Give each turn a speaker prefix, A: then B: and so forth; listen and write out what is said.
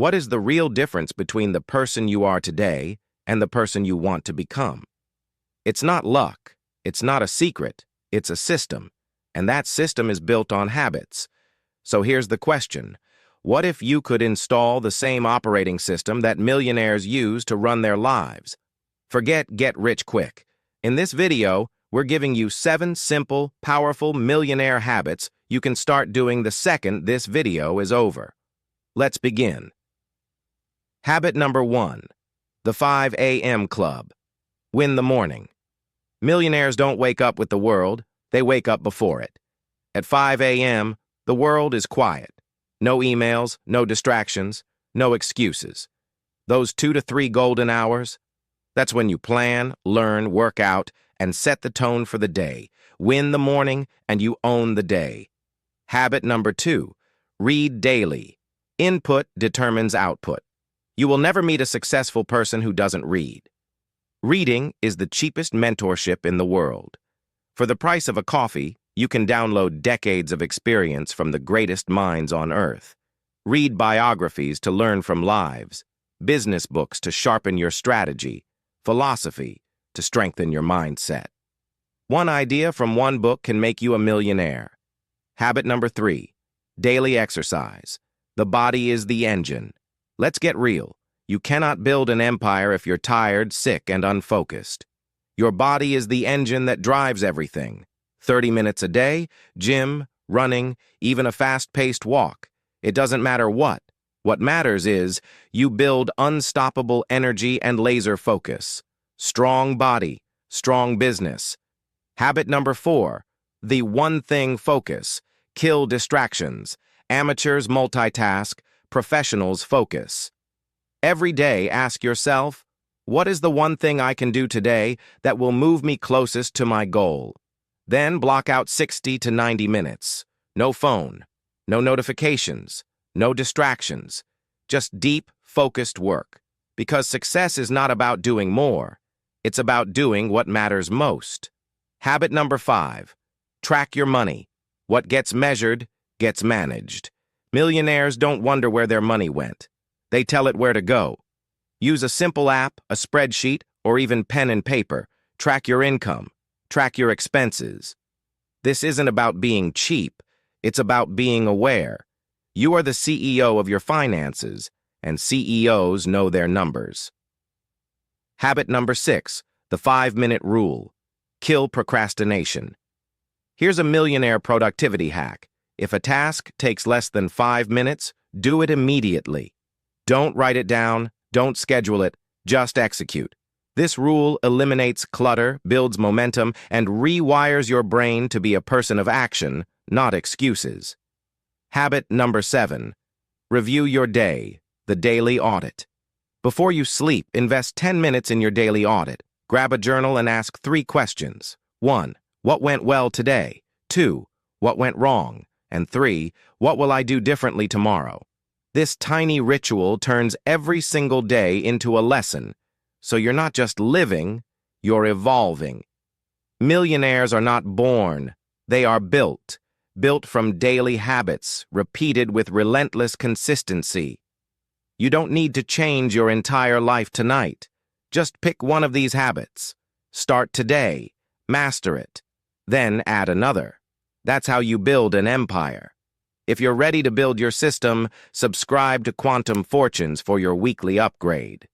A: What is the real difference between the person you are today and the person you want to become? It's not luck. It's not a secret. It's a system. And that system is built on habits. So here's the question. What if you could install the same operating system that millionaires use to run their lives? Forget get rich quick. In this video, we're giving you 7 simple, powerful millionaire habits you can start doing the second this video is over. Let's begin. Habit number 1. The 5 a.m. Club. Win the morning. Millionaires don't wake up with the world, they wake up before it. At 5 a.m., the world is quiet. No emails, no distractions, no excuses. Those 2 to 3 golden hours, that's when you plan, learn, work out, and set the tone for the day. Win the morning, and you own the day. Habit number 2. Read daily. Input determines output. You will never meet a successful person who doesn't read. Reading is the cheapest mentorship in the world. For the price of a coffee, you can download decades of experience from the greatest minds on earth. Read biographies to learn from lives, business books to sharpen your strategy, philosophy to strengthen your mindset. One idea from one book can make you a millionaire. Habit number 3. Daily exercise. The body is the engine. Let's get real. You cannot build an empire if you're tired, sick, and unfocused. Your body is the engine that drives everything. 30 minutes a day, gym, running, even a fast-paced walk. It doesn't matter what. What matters is you build unstoppable energy and laser focus. Strong body, strong business. Habit number 4. The one thing focus. Kill distractions. Amateurs multitask, professionals focus. Every day, ask yourself, what is the one thing I can do today that will move me closest to my goal? Then block out 60 to 90 minutes. No phone, no notifications, no distractions. Just deep, focused work. Because success is not about doing more. It's about doing what matters most. Habit number 5. Track your money. What gets measured gets managed. Millionaires don't wonder where their money went. They tell it where to go. Use a simple app, a spreadsheet, or even pen and paper. Track your income. Track your expenses. This isn't about being cheap. It's about being aware. You are the CEO of your finances, and CEOs know their numbers. Habit number 6. The 5-minute rule. Kill procrastination. Here's a millionaire productivity hack. If a task takes less than 5 minutes, do it immediately. Don't write it down, don't schedule it, just execute. This rule eliminates clutter, builds momentum, and rewires your brain to be a person of action, not excuses. Habit number 7. Review your day, the daily audit. Before you sleep, invest 10 minutes in your daily audit. Grab a journal and ask 3 questions. 1. What went well today? 2. What went wrong? And 3. What will I do differently tomorrow? This tiny ritual turns every single day into a lesson. So you're not just living, you're evolving. Millionaires are not born, they are built. Built from daily habits, repeated with relentless consistency. You don't need to change your entire life tonight. Just pick one of these habits. Start today, master it, then add another. That's how you build an empire. If you're ready to build your system, subscribe to Quantum Fortunes for your weekly upgrade.